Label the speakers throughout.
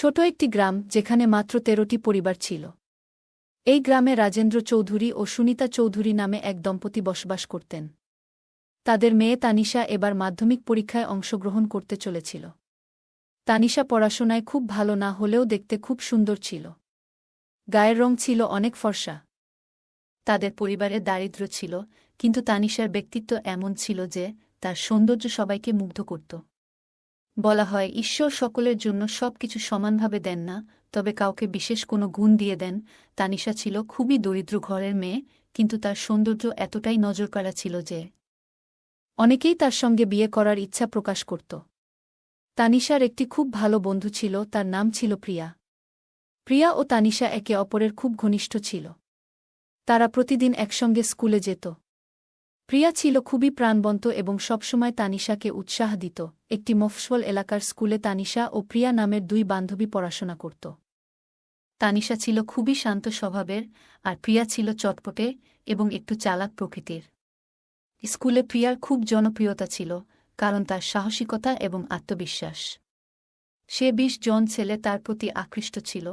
Speaker 1: ছোট একটি গ্রাম যেখানে মাত্র ১৩টি পরিবার ছিল। এই গ্রামে রাজেন্দ্র চৌধুরী ও সুনিতা চৌধুরী নামে এক দম্পতি বসবাস করতেন। তাদের মেয়ে তানিশা এবার মাধ্যমিক পরীক্ষায় অংশগ্রহণ করতে চলেছিল। তানিশা পড়াশোনায় খুব ভালো না হলেও দেখতে খুব সুন্দর ছিল। গায়ের রং ছিল অনেক ফর্সা। তাদের পরিবারে দারিদ্র্য ছিল, কিন্তু তানিশার ব্যক্তিত্ব এমন ছিল যে তার সৌন্দর্য সবাইকে মুগ্ধ করত। বলা হয়, ঈশ্বর সকলের জন্য সবকিছু সমানভাবে দেন না, তবে কাউকে বিশেষ কোনো গুণ দিয়ে দেন। তানিশা ছিল খুবই দরিদ্র ঘরের মেয়ে, কিন্তু তার সৌন্দর্য এতটাই নজরকাড়া ছিল যে অনেকেই তার সঙ্গে বিয়ে করার ইচ্ছা প্রকাশ করত। তানিশার একটি খুব ভালো বন্ধু ছিল, তার নাম ছিল প্রিয়া। প্রিয়া ও তানিশা একে অপরের খুব ঘনিষ্ঠ ছিল। তারা প্রতিদিন একসঙ্গে স্কুলে যেত। প্রিয়া ছিল খুবই প্রাণবন্ত এবং সবসময় তানিশাকে উৎসাহ দিত। একটি মফস্বল এলাকার স্কুলে তানিশা ও প্রিয়া নামের দুই বান্ধবী পড়াশোনা করত। তানিশা ছিল খুবই শান্ত স্বভাবের, আর প্রিয়া ছিল চটপটে এবং একটু চালাক প্রকৃতির। স্কুলে প্রিয়ার খুব জনপ্রিয়তা ছিল, কারণ তার সাহসিকতা এবং আত্মবিশ্বাস। সে ২০ জন ছেলে তার প্রতি আকৃষ্ট ছিল,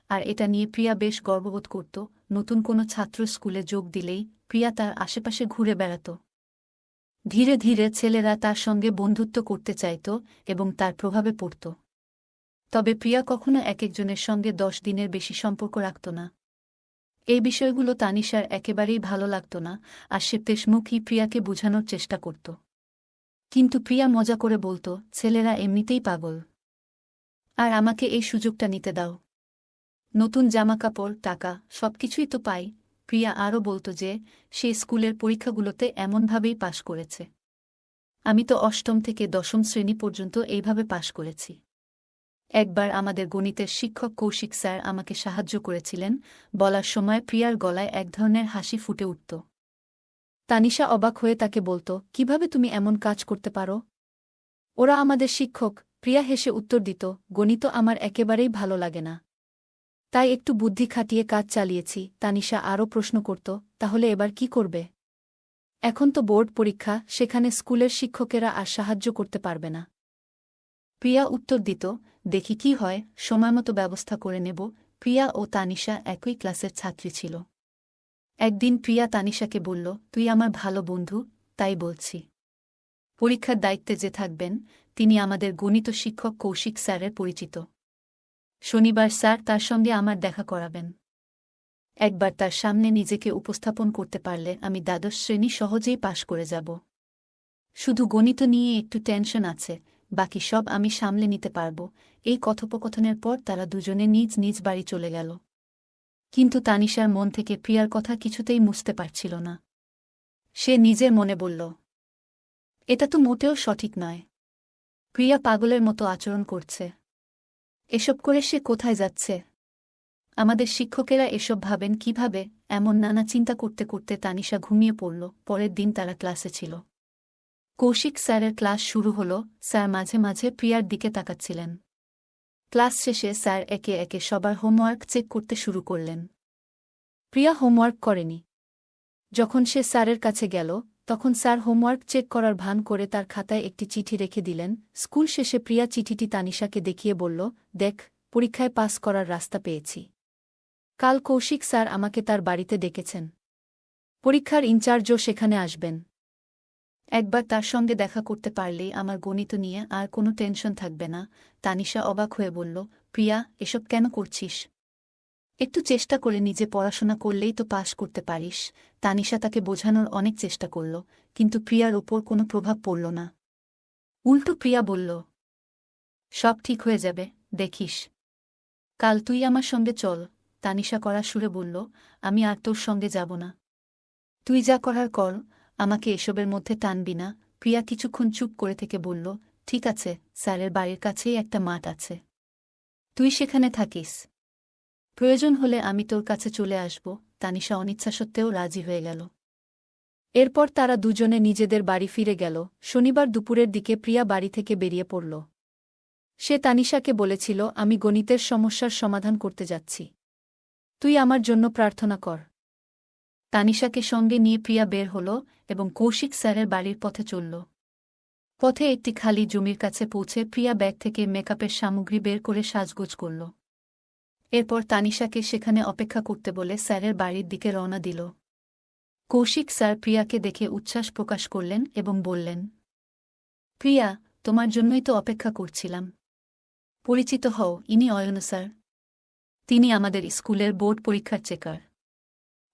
Speaker 1: আর এটা নিয়ে প্রিয়া বেশ গর্ববোধ করত। নতুন কোনো ছাত্র স্কুলে যোগ দিলেই প্রিয়া তার আশেপাশে ঘুরে বেড়াত। ধীরে ধীরে ছেলেরা তার সঙ্গে বন্ধুত্ব করতে চাইত এবং তার প্রভাবে পড়ত। তবে প্রিয়া কখনো একজনের সঙ্গে ১০ দিনের বেশি সম্পর্ক রাখত না। এই বিষয়গুলো তানিশার একেবারেই ভালো লাগত না, আর সে পেশমুখী প্রিয়াকে বোঝানোর চেষ্টা করত। কিন্তু প্রিয়া মজা করে বলত, ছেলেরা এমনিতেই পাগল, আর আমাকে এই সুযোগটা নিতে দাও। নতুন জামাকাপড়, টাকা সবকিছুই তো পাই। প্রিয়া আরও বলত যে সে স্কুলের পরীক্ষাগুলোতে এমনভাবেই পাশ করেছে। আমি তো ৮ম থেকে ১০ম শ্রেণী পর্যন্ত এইভাবে পাশ করেছি। একবার আমাদের গণিতের শিক্ষক কৌশিক স্যার আমাকে সাহায্য করেছিলেন। বলার সময় প্রিয়ার গলায় এক ধরনের হাসি ফুটে উঠত। তানিশা অবাক হয়ে তাকে বলত, কিভাবে তুমি এমন কাজ করতে পারো? ওরা আমাদের শিক্ষক। প্রিয়া হেসে উত্তর দিত, গণিত আমার একেবারেই ভালো লাগে না, তাই একটু বুদ্ধি খাটিয়ে কাজ চালিয়েছি। তানিশা আরও প্রশ্ন করত, তাহলে এবার কি করবে? এখন তো বোর্ড পরীক্ষা, সেখানে স্কুলের শিক্ষকেরা আর সাহায্য করতে পারবে না। প্রিয়া উত্তর দিত, দেখি কি হয়, সময়মতো ব্যবস্থা করে নেব। প্রিয়া ও তানিশা একই ক্লাসের ছাত্রী ছিল। একদিন প্রিয়া তানিশাকে বলল, তুই আমার ভালো বন্ধু, তাই বলছি। পরীক্ষার দায়িত্বে যে থাকবেন তিনি আমাদের গণিত শিক্ষক কৌশিক স্যারের পরিচিত। শনিবার স্যার তার সঙ্গে আমার দেখা করাবেন। একবার তার সামনে নিজেকে উপস্থাপন করতে পারলে আমি দ্বাদশ শ্রেণী সহজেই পাশ করে যাব। শুধু গণিত নিয়ে একটু টেনশন আছে, বাকি সব আমি সামলে নিতে পারব। এই কথোপকথনের পর তারা দুজনে নিজ নিজ বাড়ি চলে গেল। কিন্তু তানিশার মন থেকে প্রিয়ার কথা কিছুতেই মুছতে পারছিল না। সে নিজের মনে বলল, এটা তো মোটেও সঠিক নয়। প্রিয়া পাগলের মতো আচরণ করছে। এসব করে সে কোথায় যাচ্ছে? আমাদের শিক্ষকেরা এসব ভাবেন কিভাবে? এমন নানা চিন্তা করতে করতে তানিশা ঘুমিয়ে পড়ল। পরের দিন তারা ক্লাসে ছিল। কৌশিক স্যারের ক্লাস শুরু হল। স্যার মাঝে মাঝে প্রিয়ার দিকে তাকাচ্ছিলেন। ক্লাস শেষে স্যার একে একে সবার হোমওয়ার্ক চেক করতে শুরু করলেন। প্রিয়া হোমওয়ার্ক করেনি। যখন সে স্যারের কাছে গেল, তখন স্যার হোমওয়ার্ক চেক করার ভান করে তার খাতায় একটি চিঠি রেখে দিলেন। স্কুল শেষে প্রিয়া চিঠিটি তানিশাকে দেখিয়ে বলল, দেখ, পরীক্ষায় পাস করার রাস্তা পেয়েছি। কাল কৌশিক স্যার আমাকে তার বাড়িতে ডেকেছেন। পরীক্ষার ইনচার্জও সেখানে আসবেন। একবার তার সঙ্গে দেখা করতে পারলেই আমার গণিত নিয়ে আর কোনো টেনশন থাকবে না। তানিশা অবাক হয়ে বলল, প্রিয়া, এসব কেন করছিস? একটু চেষ্টা করে নিজে পড়াশোনা করলেই তো পাশ করতে পারিস। তানিশা তাকে বোঝানোর অনেক চেষ্টা করল, কিন্তু প্রিয়ার ওপর কোনো প্রভাব পড়ল না। উল্টো প্রিয়া বলল, সব ঠিক হয়ে যাবে, দেখিস। কাল তুই আমার সঙ্গে চল। তানিশা কড়া সুরে বলল, আমি আর তোর সঙ্গে যাব না। তুই যা করার কর, আমাকে এসবের মধ্যে টানবি না। প্রিয়া কিছুক্ষণ চুপ করে থেকে বলল, ঠিক আছে, স্যারের বাড়ির কাছেই একটা মাঠ আছে, তুই সেখানে থাকিস। প্রয়োজন হলে আমি তোর কাছে চলে আসব। তানিশা অনিচ্ছা সত্ত্বেও রাজি হয়ে গেল। এরপর তারা দুজনে নিজেদের বাড়ি ফিরে গেল। শনিবার দুপুরের দিকে প্রিয়া বাড়ি থেকে বেরিয়ে পড়ল। সে তানিশাকে বলেছিল, আমি গণিতের সমস্যার সমাধান করতে যাচ্ছি, তুই আমার জন্য প্রার্থনা কর। তানিশাকে সঙ্গে নিয়ে প্রিয়া বের হল এবং কৌশিক স্যারের বাড়ির পথে চলল। পথে একটি খালি জমির কাছে পৌঁছে প্রিয়া ব্যাগ থেকে মেকআপের সামগ্রী বের করে সাজগোজ করল। এরপর তানিশাকে সেখানে অপেক্ষা করতে বলে স্যারের বাড়ির দিকে রওনা দিল। কৌশিক স্যার প্রিয়াকে দেখে উচ্ছ্বাস প্রকাশ করলেন এবং বললেন, প্রিয়া, তোমার জন্যই তো অপেক্ষা করছিলাম। পরিচিত হও, ইনি অয়ন স্যার। তিনি আমাদের স্কুলের বোর্ড পরীক্ষার চেকার।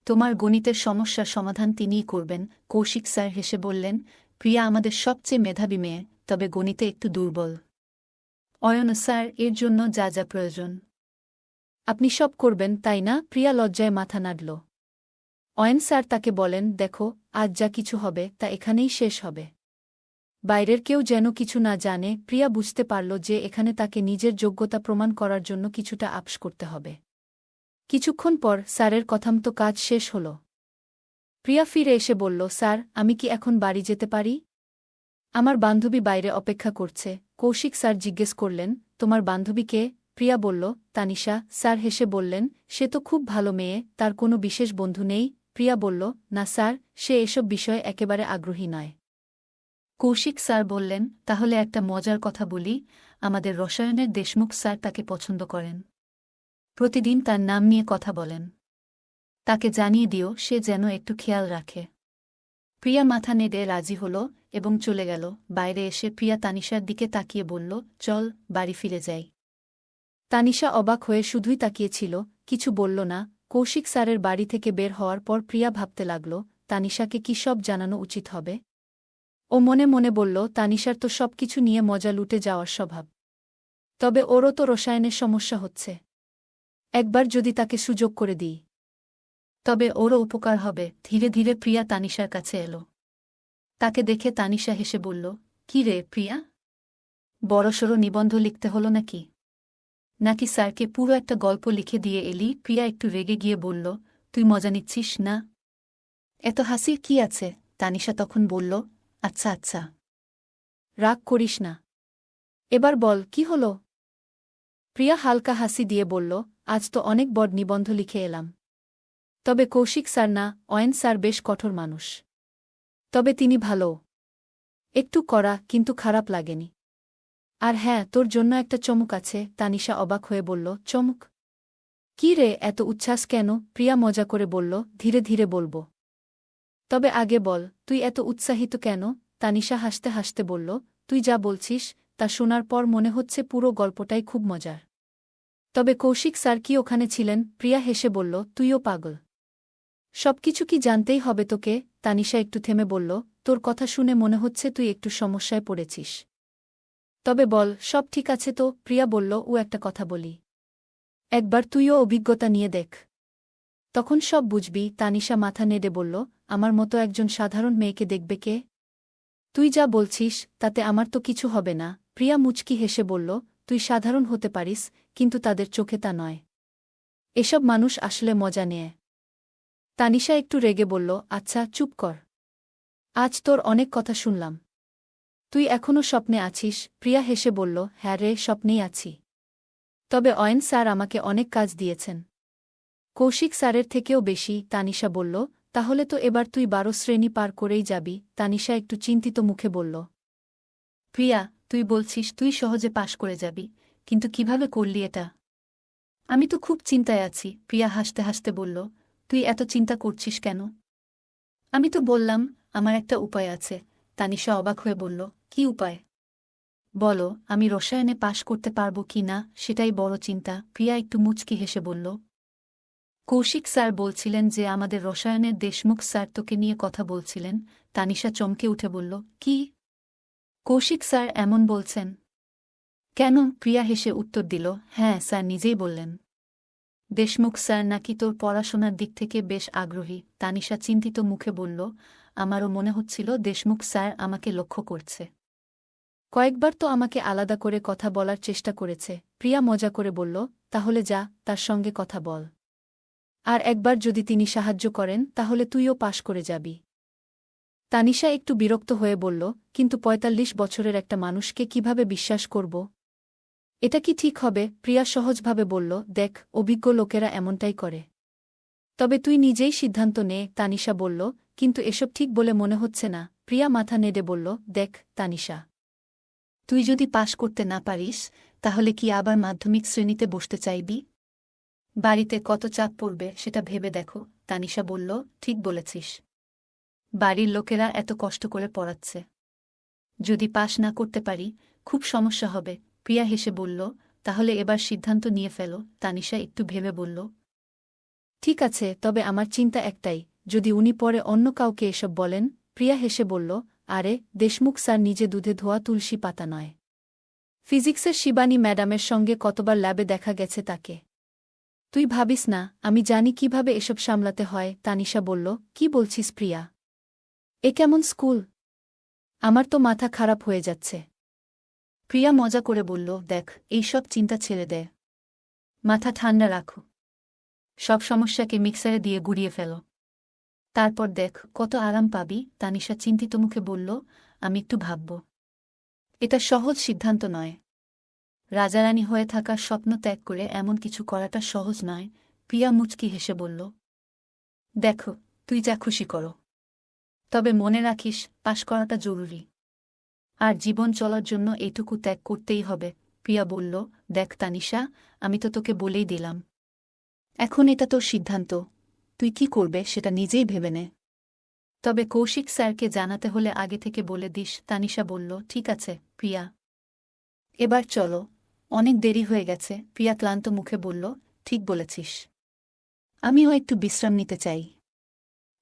Speaker 1: তোমার গণিতের সমস্যার সমাধান তিনিই করবেন। কৌশিক স্যার হেসে বললেন, প্রিয়া আমাদের সবচেয়ে মেধাবী মেয়ে, তবে গণিতে একটু দুর্বল। অয়ন স্যার, এর জন্য যা যা প্রয়োজন আপনি সব করবেন, তাই না? প্রিয়া লজ্জায় মাথা নাড়ল। অয়ন স্যার তাকে বলেন, দেখো, আজ যা কিছু হবে তা এখানেই শেষ হবে। বাইরের কেউ যেন কিছু না জানে। প্রিয়া বুঝতে পারল যে এখানে তাকে নিজের যোগ্যতা প্রমাণ করার জন্য কিছুটা আপস করতে হবে। কিছুক্ষণ পর স্যারের কথামতো কাজ শেষ হল। প্রিয়া ফিরে এসে বলল, স্যার, আমি কি এখন বাড়ি যেতে পারি? আমার বান্ধবী বাইরে অপেক্ষা করছে। কৌশিক স্যার জিজ্ঞেস করলেন, তোমার বান্ধবী কে? প্রিয়া বলল, তানিশা। স্যার হেসে বললেন, সে তো খুব ভালো মেয়ে, তার কোনো বিশেষ বন্ধু নেই? প্রিয়া বলল, না স্যার, সে এসব বিষয়ে একেবারে আগ্রহী নয়। কৌশিক স্যার বললেন, তাহলে একটা মজার কথা বলি, আমাদের রসায়নের দেশমুখ স্যার তাকে পছন্দ করেন। প্রতিদিন তার নাম নিয়ে কথা বলেন। তাকে জানিয়ে দিও সে যেন একটু খেয়াল রাখে। প্রিয়া মাথা নেড়ে রাজি হল এবং চলে গেল। বাইরে এসে প্রিয়া তানিশার দিকে তাকিয়ে বলল, চল, বাড়ি ফিরে যাই। তানিশা অবাক হয়ে শুধুই তাকিয়েছিল, কিছু বলল না। কৌশিক স্যারের বাড়ি থেকে বের হওয়ার পর প্রিয়া ভাবতে লাগল, তানিশাকে কি সব জানানো উচিত হবে। ও মনে মনে বলল, তানিশার তো সবকিছু নিয়ে মজা লুটে যাওয়ার স্বভাব। তবে ওরও তো রসায়নের সমস্যা হচ্ছে। একবার যদি তাকে সুযোগ করে দিই, তবে ওরও উপকার হবে। ধীরে ধীরে প্রিয়া তানিশার কাছে এল। তাকে দেখে তানিশা হেসে বলল, কি রে প্রিয়া, বড়সড় নিবন্ধ লিখতে হলো নাকি? নাকি স্যারকে পুরো একটা গল্প লিখে দিয়ে এলি? প্রিয়া একটু রেগে গিয়ে বলল, তুই মজা নিচ্ছিস না? এত হাসির কি আছে? তানিশা তখন বলল, আচ্ছা আচ্ছা, রাগ করিস না। এবার বল, কি হল? প্রিয়া হালকা হাসি দিয়ে বলল, আজ তো অনেক বড় নিবন্ধ লিখে এলাম। তবে কৌশিক স্যার না, অয়ন স্যার বেশ কঠোর মানুষ। তবে তিনি ভালো। একটু কড়া, কিন্তু খারাপ লাগেনি। আর হ্যাঁ, তোর জন্য একটা চমক আছে। তানিশা অবাক হয়ে বলল, চমক? কি রে, এত উচ্ছ্বাস কেন? প্রিয়া মজা করে বলল, ধীরে ধীরে বলব। তবে আগে বল, তুই এত উৎসাহিত কেন? তানিশা হাসতে হাসতে বলল, তুই যা বলছিস তা শোনার পর মনে হচ্ছে পুরো গল্পটাই খুব মজার। তবে কৌশিক স্যার কি ওখানে ছিলেন? প্রিয়া হেসে বলল, তুইও পাগল। সবকিছু কি জানতেই হবে তোকে? তানিশা একটু থেমে বলল, তোর কথা শুনে মনে হচ্ছে তুই একটু সমস্যায় পড়েছিস। তবে বল, সব ঠিক আছে তো? প্রিয়া বলল, ও একটা কথা বলি, একবার তুইও অভিজ্ঞতা নিয়ে দেখ, তখন সব বুঝবি। তানিশা মাথা নেড়ে বলল, আমার মতো একজন সাধারণ মেয়েকে দেখবে কে? তুই যা বলছিস তাতে আমার তো কিছু হবে না। প্রিয়া মুচকি হেসে বলল, তুই সাধারণ হতে পারিস, কিন্তু তাদের চোখে তা নয়। এসব মানুষ আসলে মজা নেয়। তানিশা একটু রেগে বলল, আচ্ছা চুপ কর। আজ তোর অনেক কথা শুনলাম। তুই এখনও স্বপ্নে আছিস? প্রিয়া হেসে বলল, হ্যাঁ রে, স্বপ্নেই আছি। তবে অয়ন স্যার আমাকে অনেক কাজ দিয়েছেন। কৌশিক স্যারের থেকেও বেশি। তানিশা বলল, তাহলে তো এবার তুই 12 শ্রেণী পার করেই যাবি। তানিশা একটু চিন্তিত মুখে বলল, প্রিয়া, তুই বলছিস তুই সহজে পাশ করে যাবি, কিন্তু কিভাবে করলি এটা? আমি তো খুব চিন্তায় আছি। প্রিয়া হাসতে হাসতে বলল, তুই এত চিন্তা করছিস কেন? আমি তো বললাম, আমার একটা উপায় আছে। তানিশা অবাক হয়ে বলল, কি উপায়? বলো, আমি রসায়নে পাশ করতে পারবো কি না সেটাই বড় চিন্তা। প্রিয়া একটু মুচকি হেসে বলল, কৌশিক স্যার বলছিলেন যে আমাদের রসায়নের দেশমুখ স্যার তোকে নিয়ে কথা বলছিলেন। তানিশা চমকে উঠে বলল, কি? কৌশিক স্যার এমন বলছেন? কেন? প্রিয়া হেসে উত্তর দিল, হ্যাঁ, স্যার নিজেই বললেন। দেশমুখ স্যার নাকি তোর পড়াশোনার দিক থেকে বেশ আগ্রহী। তানিশা চিন্তিত মুখে বলল, আমারও মনে হচ্ছিল দেশমুখ স্যার আমাকে লক্ষ্য করছে। কয়েকবার তো আমাকে আলাদা করে কথা বলার চেষ্টা করেছে। প্রিয়া মজা করে বলল, তাহলে যা, তার সঙ্গে কথা বল। আর একবার যদি তিনি সাহায্য করেন তাহলে তুইও পাশ করে যাবি। তানিশা একটু বিরক্ত হয়ে বলল, কিন্তু ৪৫ বছরের একটা মানুষকে কিভাবে বিশ্বাস করব? এটা কি ঠিক হবে? প্রিয়া সহজভাবে বলল, দেখ, অভিজ্ঞ লোকেরা এমনটাই করে। তবে তুই নিজেই সিদ্ধান্ত নে। তানিশা বলল, কিন্তু এসব ঠিক বলে মনে হচ্ছে না। প্রিয়া মাথা নেড়ে বলল, দেখ তানিশা, তুই যদি পাশ করতে না পারিস তাহলে কি আবার মাধ্যমিক শ্রেণীতে বসতে চাইবি? বাড়িতে কত চাপ পড়বে সেটা ভেবে দেখো। তানিশা বলল, ঠিক বলেছিস। বাড়ির লোকেরা এত কষ্ট করে পড়াচ্ছে, যদি পাশ না করতে পারি খুব সমস্যা হবে। প্রিয়া হেসে বলল, তাহলে এবার সিদ্ধান্ত নিয়ে ফেলো। তানিশা একটু ভেবে বলল, ঠিক আছে, তবে আমার চিন্তা একটাই, যদি উনি পরে অন্য কাউকে এসব বলেন। প্রিয়া হেসে বলল, আরে দেশমুখ স্যার নিজে দুধে ধোয়া তুলসী পাতা নয়। ফিজিক্সের শিবানী ম্যাডামের সঙ্গে কতবার ল্যাবে দেখা গেছে তাকে। তুই ভাবিস না আমি জানি কিভাবে এসব সামলাতে হয়। তানিশা বলল, কি বলছিস প্রিয়া? এ কেমন স্কুল? আমার তো মাথা খারাপ হয়ে যাচ্ছে। প্রিয়া মজা করে বলল, দেখ, এইসব চিন্তা ছেড়ে দে, মাথা ঠান্ডা রাখো, সব সমস্যাকে মিক্সারে দিয়ে গুড়িয়ে ফেলো, তারপর দেখ কত আরাম পাবি। তানিশা চিন্তিত মুখে বলল, আমি একটু ভাবব। এটা সহজ সিদ্ধান্ত নয়। রাজারানী হয়ে থাকার স্বপ্ন ত্যাগ করে এমন কিছু করাটা সহজ নয়। প্রিয়া মুচকি হেসে বলল, দেখো, তুই যা খুশি করো, তবে মনে রাখিস পাশ করাটা জরুরি, আর জীবন চলার জন্য এইটুকু ত্যাগ করতেই হবে। প্রিয়া বলল, দেখ তানিশা, আমি তো তোকে বলেই দিলাম, এখন এটা তোর সিদ্ধান্ত, তুই কি করবে সেটা নিজেই ভেবে নে। তবে কৌশিক স্যারকে জানাতে হলে আগে থেকে বলে দিস। তানিশা বলল, ঠিক আছে প্রিয়া, এবার চলো, অনেক দেরি হয়ে গেছে। প্রিয়া ক্লান্ত মুখে বলল, ঠিক বলেছিস, আমিও একটু বিশ্রাম নিতে চাই,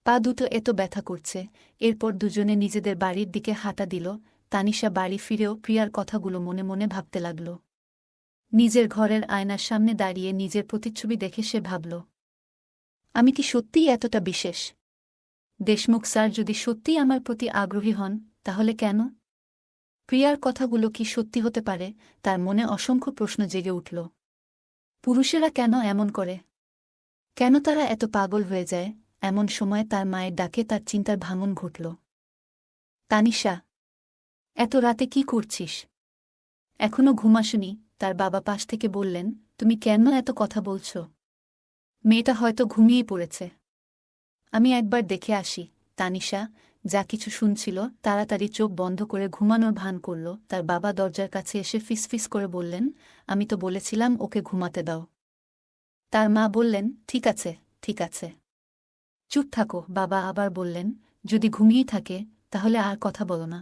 Speaker 1: পা দুটো এত ব্যথা করছে। এরপর দুজনে নিজেদের বাড়ির দিকে হাঁটা দিল। তানিশা বাড়ি ফিরেও প্রিয়ার কথাগুলো মনে মনে ভাবতে লাগল। নিজের ঘরের আয়নার সামনে দাঁড়িয়ে নিজের প্রতিচ্ছবি দেখে সে ভাবল, আমি কি সত্যিই এতটা বিশেষ? দেশমুখ স্যার যদি সত্যিই আমার প্রতি আগ্রহী হন, তাহলে কেন? প্রিয়ার কথাগুলো কি সত্যি হতে পারে? তার মনে অসংখ্য প্রশ্ন জেগে উঠল। পুরুষেরা কেন এমন করে? কেন তারা এত পাগল হয়ে যায়? এমন সময় তার মায়ের ডাকে তার চিন্তার ভাঙন ঘটল। তানিশা, এত রাতে কি করছিস? এখনো ঘুমাসনি? তার বাবা পাশ থেকে বললেন, তুমি কেন এত কথা বলছ? মেয়েটা হয়তো ঘুমিয়েই পড়েছে, আমি একবার দেখে আসি। তানিশা যা কিছু শুনছিল তাড়াতাড়ি চোখ বন্ধ করে ঘুমানোর ভান করল। তার বাবা দরজার কাছে এসে ফিসফিস করে বললেন, আমি তো বলেছিলাম ওকে ঘুমাতে দাও। তার মা বললেন, ঠিক আছে, ঠিক আছে, চুপ থাকো। বাবা আবার বললেন, যদি ঘুমিয়েই থাকে তাহলে আর কথা বলো না,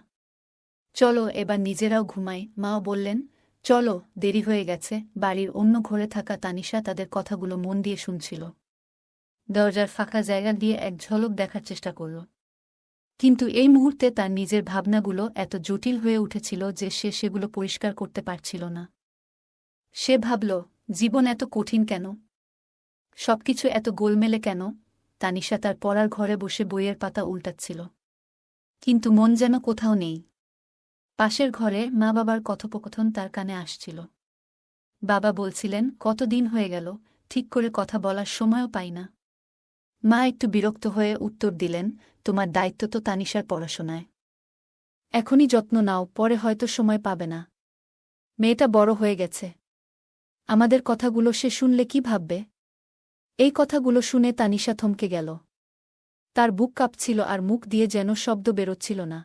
Speaker 1: চলো এবার নিজেরাও ঘুমাই। মাও বললেন, চলো, দেরি হয়ে গেছে। বাড়ির অন্য ঘরে থাকা তানিশা তাদের কথাগুলো মন দিয়ে শুনছিল। দরজার ফাঁকা জায়গা দিয়ে এক ঝলক দেখার চেষ্টা করল, কিন্তু এই মুহূর্তে তার নিজের ভাবনাগুলো এত জটিল হয়ে উঠেছিল যে সে সেগুলো পরিষ্কার করতে পারছিল না। সে ভাবল, জীবন এত কঠিন কেন? সবকিছু এত গোলমেলে কেন? তানিশা তার পড়ার ঘরে বসে বইয়ের পাতা উল্টাচ্ছিল, কিন্তু মন যেন কোথাও নেই। পাশের ঘরে মা বাবার কথোপকথন তার কানে আসছিল। বাবা বলছিলেন, কতদিন হয়ে গেল, ঠিক করে কথা বলার সময়ও পাই না। মা একটু বিরক্ত হয়ে উত্তর দিলেন, তোমার দায়িত্ব তো তানিশার পড়াশোনায়, এখনই যত্ন নাও, পরে হয়তো সময় পাবে না। মেয়েটা বড় হয়ে গেছে, আমাদের কথাগুলো সে শুনলে কি ভাববে? এই কথাগুলো শুনে তানিশা থমকে গেল। তার বুক কাঁপছিল আর মুখ দিয়ে যেন শব্দ বেরোচ্ছিল না।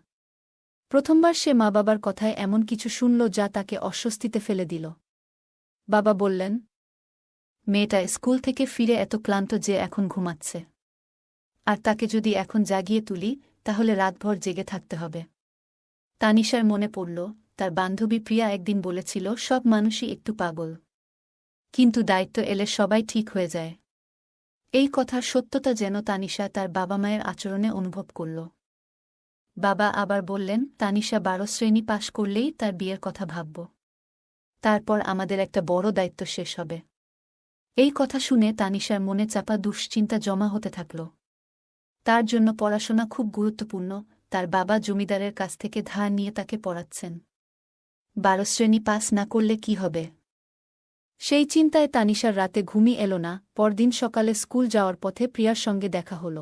Speaker 1: প্রথমবার সে মা বাবার কথায় এমন কিছু শুনল যা তাকে অস্বস্তিতে ফেলে দিল। বাবা বললেন, মেয়েটা স্কুল থেকে ফিরে এত ক্লান্ত যে এখন ঘুমাচ্ছে, আর তাকে যদি এখন জাগিয়ে তুলি তাহলে রাতভর জেগে থাকতে হবে। তানিশার মনে পড়ল, তার বান্ধবী প্রিয়া একদিন বলেছিল, সব মানুষই একটু পাগল, কিন্তু দায়িত্ব এলে সবাই ঠিক হয়ে যায়। এই কথার সত্যতা যেন তানিশা তার বাবা মায়ের আচরণে অনুভব করল। বাবা আবার বললেন, তানিশা 12 শ্রেণী পাশ করলেই তার বিয়ের কথা ভাবব, তারপর আমাদের একটা বড় দায়িত্ব শেষ হবে। এই কথা শুনে তানিশার মনে চাপা দুশ্চিন্তা জমা হতে থাকল। তার জন্য পড়াশোনা খুব গুরুত্বপূর্ণ। তার বাবা জমিদারের কাছ থেকে ধার নিয়ে তাকে পড়াচ্ছেন, 12 শ্রেণী পাস না করলে কি হবে? সেই চিন্তায় তানিশার রাতে ঘুমই এল না। পরদিন সকালে স্কুল যাওয়ার পথে প্রিয়ার সঙ্গে দেখা হল।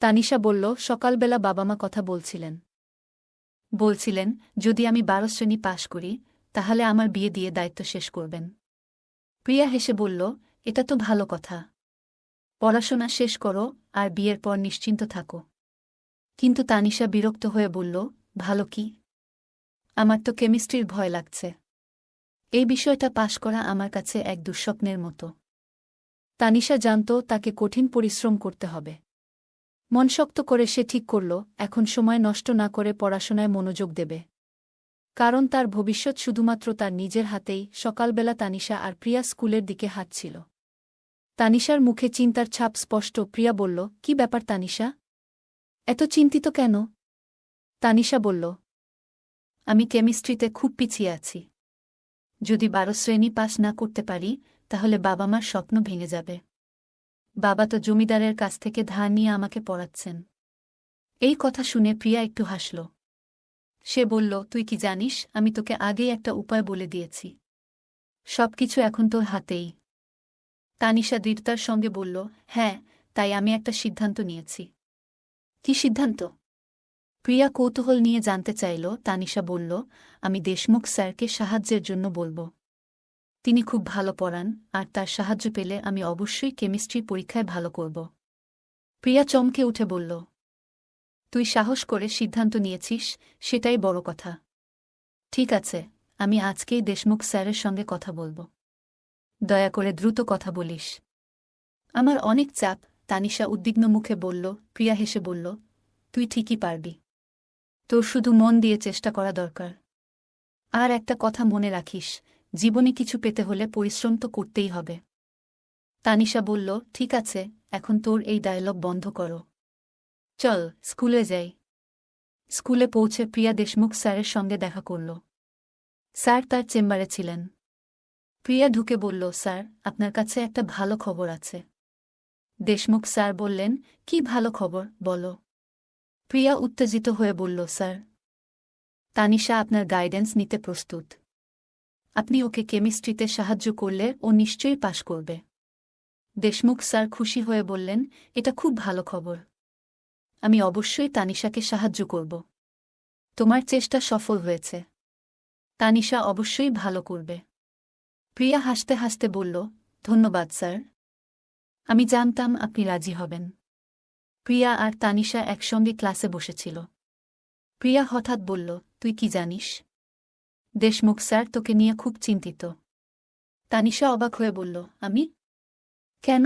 Speaker 1: তানিশা বলল, সকালবেলা বাবা-মা কথা বলছিলেন, যদি আমি 12 শ্রেণী পাশ করি তাহলে আমার বিয়ে দিয়ে দায়িত্ব শেষ করবেন। প্রিয়া হেসে বলল, এটা তো ভালো কথা, পড়াশোনা শেষ করো আর বিয়ের পর নিশ্চিন্ত থাকো। কিন্তু তানিশা বিরক্ত হয়ে বলল, ভালো কি? আমার তো কেমিস্ট্রির ভয় লাগছে। এই বিষয়টা পাশ করা আমার কাছে এক দুঃস্বপ্নের মতো। তানিশা জানত তাকে কঠিন পরিশ্রম করতে হবে। মন শক্ত করে সে ঠিক করল, এখন সময় নষ্ট না করে পড়াশোনায় মনোযোগ দেবে। কারণ তার ভবিষ্যৎ শুধুমাত্র তার নিজের হাতেই। সকালবেলা তানিশা আর প্রিয়া স্কুলের দিকে হাঁটছিল। তানিশার মুখে চিন্তার ছাপ স্পষ্ট। প্রিয়া বলল, কি ব্যাপার তানিশা? এত চিন্তিত কেন? তানিশা বলল, আমি কেমিস্ট্রিতে খুব পিছিয়ে আছি। যদি 12 শ্রেণী পাস না করতে পারি তাহলে বাবা মার স্বপ্ন ভেঙে যাবে। বাবা তো জমিদারের কাছ থেকে ধার নিয়ে আমাকে পড়াচ্ছেন। এই কথা শুনে প্রিয়া একটু হাসল। সে বলল, তুই কি জানিস, আমি তোকে আগেই একটা উপায় বলে দিয়েছি। সবকিছু এখন তোর হাতেই। তানিশা দৃঢ়তার সঙ্গে বলল, হ্যাঁ, তাই আমি একটা সিদ্ধান্ত নিয়েছি। কি সিদ্ধান্ত? প্রিয়া কৌতূহল নিয়ে জানতে চাইল। তানিশা বলল, আমি দেশমুখ স্যারকে সাহায্যের জন্য বলবো। তিনি খুব ভালো পড়ান, আর তার সাহায্য পেলে আমি অবশ্যই কেমিস্ট্রি পরীক্ষায় ভালো করব। প্রিয়া চমকে উঠে বলল, তুই সাহস করে সিদ্ধান্ত নিয়েছিস, সেটাই বড় কথা। ঠিক আছে, আমি আজকেই দেশমুখ স্যারের সঙ্গে কথা বলবো। দয়া করে দ্রুত কথা বলিস। আমার অনেক চাপ। তানিশা উদ্বিগ্ন মুখে বলল। প্রিয়া হেসে বলল, তুই ঠিকই পারবি। তোর শুধু মন দিয়ে চেষ্টা করা দরকার। আর একটা কথা মনে রাখিস, জীবনে কিছু পেতে হলে পরিশ্রম তো করতেই হবে। তানিশা বলল, ঠিক আছে, এখন তোর এই ডায়লগ বন্ধ করো। চল স্কুলে যাই। স্কুলে পৌঁছে প্রিয়া দেশমুখ স্যারের সঙ্গে দেখা করল। স্যার তার চেম্বারে ছিলেন। প্রিয়া ঢুকে বলল, স্যার, আপনার কাছে একটা ভালো খবর আছে। দেশমুখ স্যার বললেন, কি ভালো খবর, বলো। প্রিয়া উত্তেজিত হয়ে বলল, স্যার, তানিশা আপনার গাইডেন্স নিতে প্রস্তুত। আপনি ওকে কেমিস্ট্রিতে সাহায্য করলে ও নিশ্চয়ই পাশ করবে। দেশমুখ স্যার খুশি হয়ে বললেন, এটা খুব ভালো খবর। আমি অবশ্যই তানিশাকে সাহায্য করব। তোমার চেষ্টা সফল হয়েছে। তানিশা অবশ্যই ভালো করবে। প্রিয়া হাসতে হাসতে বলল, ধন্যবাদ স্যার। আমি জানতাম আপনি রাজি হবেন। প্রিয়া আর তানিশা একসঙ্গে ক্লাসে বসেছিল। প্রিয়া হঠাৎ বলল, তুই কি জানিস? দেশমুখ স্যার তোকে নিয়ে খুব চিন্তিত। তানিশা অবাক হয়ে বলল, আমি? কেন?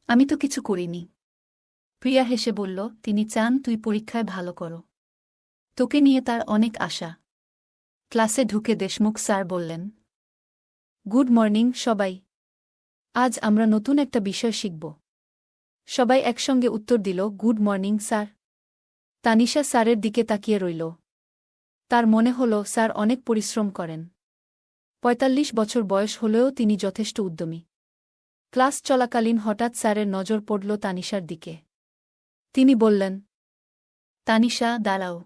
Speaker 1: আমি তো কিছু করিনি। প্রিয়া হেসে বলল, তিনি চান তুই পরীক্ষায় ভালো করো। তোকে নিয়ে তার অনেক আশা। ক্লাসে ঢুকে দেশমুখ স্যার বললেন, গুড মর্নিং সবাই। আজ আমরা নতুন একটা বিষয় শিখব। সবাই একসঙ্গে উত্তর দিল, গুড মর্নিং স্যার। তানিশা স্যারের দিকে তাকিয়ে রইল। তার মনে হল স্যার অনেক পরিশ্রম করেন। ৪৫ বছর বয়স হলেও তিনি যথেষ্ট উদ্যমী। ক্লাস চলাকালীন হঠাৎ স্যারের নজর পড়ল তানিশার দিকে। তিনি বললেন, তানিশা, দাঁড়াও।